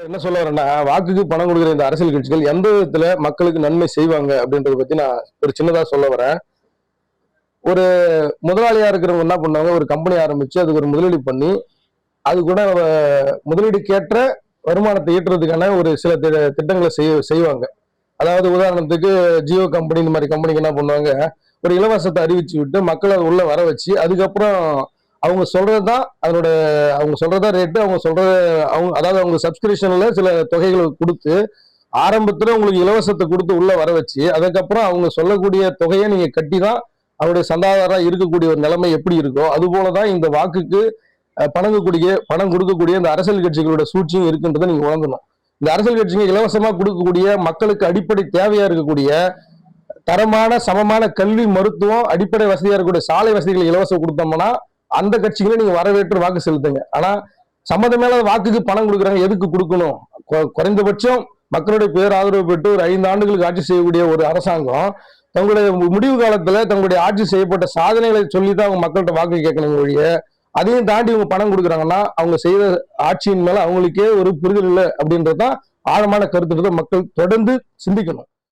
என்ன சொல்ல வரேன்னா, வாக்குக்கு பணம் கொடுக்குற இந்த அரசியல் கட்சிகள் எந்த விதத்துல மக்களுக்கு நன்மை செய்வாங்க அப்படின்றத பத்தி நான் ஒரு சின்னதா சொல்ல வரேன். ஒரு முதலாளியா இருக்கிறவங்க என்ன பண்ணுவாங்க, ஒரு கம்பெனி ஆரம்பிச்சு அதுக்கு ஒரு முதலீடு பண்ணி, அது கூட முதலீடுக்கேற்ற வருமானத்தை ஈட்டுறதுக்கான ஒரு சில திட்டங்களை செய்வாங்க. அதாவது உதாரணத்துக்கு ஜியோ கம்பெனி இந்த மாதிரி கம்பெனிக்கு என்ன பண்ணுவாங்க, ஒரு இலவசத்தை அறிவிச்சு விட்டு மக்களை உள்ள வர வச்சு, அதுக்கப்புறம் அவங்க சொல்றதுதான் அதனோட அவங்க சொல்றதா ரேட்டு, அவங்க சொல்றது அதாவது அவங்க சப்ஸ்கிரிப்ஷன்ல சில தொகைகளை கொடுத்து ஆரம்பத்துல உங்களுக்கு இலவசத்தை கொடுத்து உள்ள வர வச்சு, அதுக்கப்புறம் அவங்க சொல்லக்கூடிய தொகையை நீங்க கட்டி தான் அவருடைய சந்தாதாரா இருக்கக்கூடிய ஒரு நிலைமை எப்படி இருக்கோ அது போலதான் இந்த வாக்குக்கு பணம் கொடுக்கக்கூடிய இந்த அரசியல் கட்சிகளோட சூழ்ச்சியும் இருக்குன்றதை நீங்க உணர்ந்தணும். இந்த அரசியல் கட்சிங்க இலவசமா கொடுக்கக்கூடிய மக்களுக்கு அடிப்படை தேவையா இருக்கக்கூடிய தரமான சமமான கல்வி, மருத்துவம், அடிப்படை வசதியா இருக்கக்கூடிய சாலை வசதிகளை இலவசம் கொடுத்தோம்னா அந்த கட்சிகளை நீங்க வரவேற்று வாக்கு செலுத்துங்க. ஆனா சம்மந்தமேல வாக்குக்கு பணம் கொடுக்குறாங்க, எதுக்கு கொடுக்கணும்? குறைந்தபட்சம் மக்களுடைய பேர் ஆதரவு பெற்று ஒரு 5 ஆண்டுகளுக்கு ஆட்சி செய்யக்கூடிய ஒரு அரசாங்கம் தங்களுடைய முடிவு காலத்துல தங்களுடைய ஆட்சி செய்யப்பட்ட சாதனைகளை சொல்லிதான் அவங்க மக்கள்கிட்ட வாக்கு கேட்கணும் ஒழிய, அதையும் தாண்டி இவங்க பணம் கொடுக்குறாங்கன்னா அவங்க செய்த ஆட்சியின் மேல அவங்களுக்கே ஒரு புரிதல் இல்லை அப்படின்றதுதான் ஆழமான கருத்துன்றதை மக்கள் தொடர்ந்து சிந்திக்கணும்.